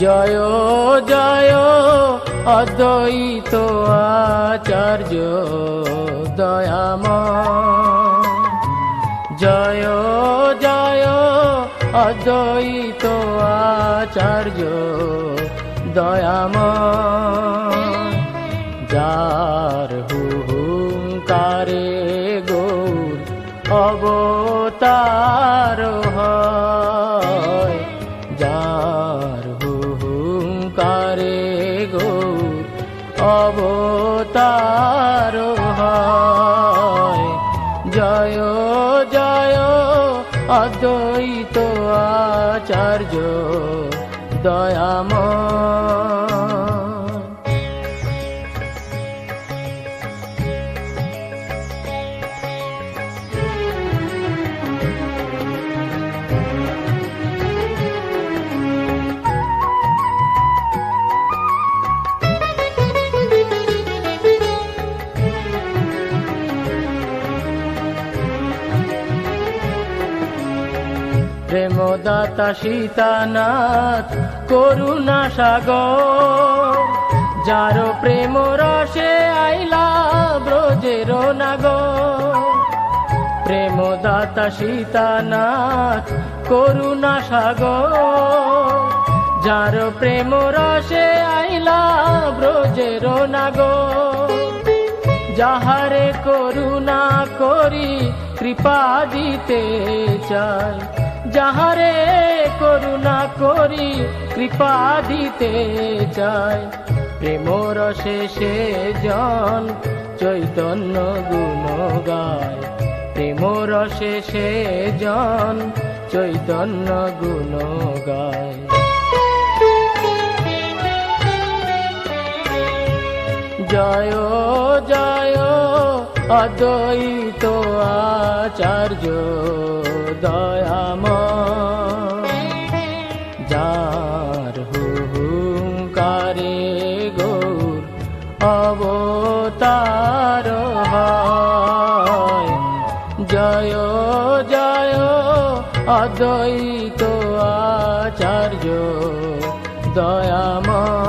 জয় জয় অদ্বৈত আচার্য দয়াময়। জয় জয় অদ্বৈত আচার্য দয়াময়। যার হুঙ্কারে গৌর অবতার হয়, যার হুঙ্কারে গৌর অবতার হয়। জয় জয় অদ্বৈত আচার্য দয়াময়। প্রেমদাতা সীতানাথ করুণা সাগর, যার প্রেম রসে আইলা ব্রজের নাগর। প্রেমদাতা সীতানাথ করুণা সাগর, যার প্রেম রসে আইলা ব্রজের নাগর। যাহারে করুণা করি কৃপা দিতে চাই, যাহারে করুণা করি কৃপা দিতে চাই। প্রেম রসে সে জন চৈতন্য গুণ গায়, প্রেম রসে সে জন চৈতন্য গুণ গায়। জয় জয় অদ্বৈত আচার্য দয়াময়। যার হুঙ্কারে গৌর অবতার হয়। জয় জয় অদ্বৈত আচার্য দয়াময়।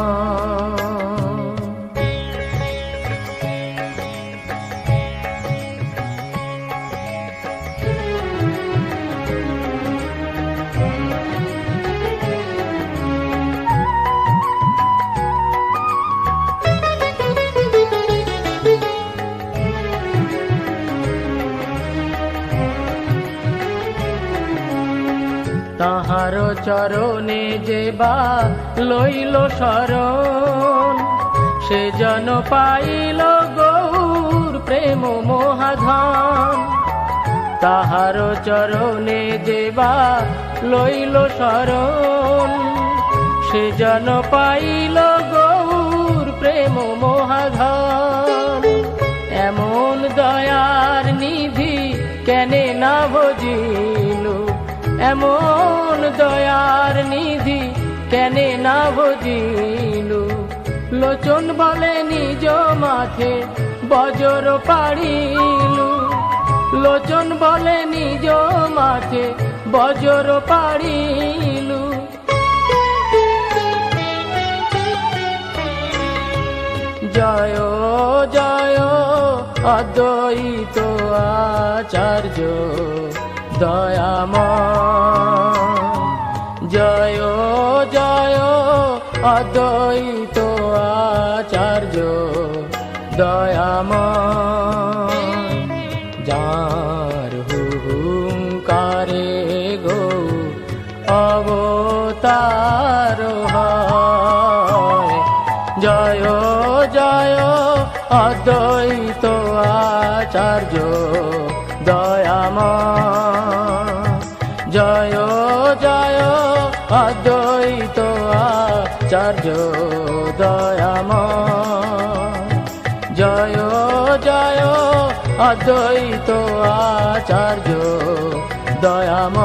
তাহার চরণে যে বা লইল শরণ, সে জন পাইল গৌর প্রেম মহাধন। তাহার চরণে যে বা লইল শরণ, সে জন পাইল গৌর প্রেম মহাধন। এমন দয়ার নিধি কেনে না ভজিল, এমন দয়ার নিধি কেনে না ভজিল। লোচন বলে নিজ মাথে বজর পাড়িল, লোচন বলে নিজ মাথে বজর পাড়িল। জয় জয় অদ্বৈত আচার্য দয়াময়। জয় জয় অদ্বৈত আচার্য দয়াময়। যার হুঙ্কারে গৌর অবতার হয়। জয় জয় অদ্বৈত আচার্য দয়াময়। জয় জয় অদ্বৈত আচার্য দয়াময়। জয় জয় অদ্বৈত আচার্য দয়াময়।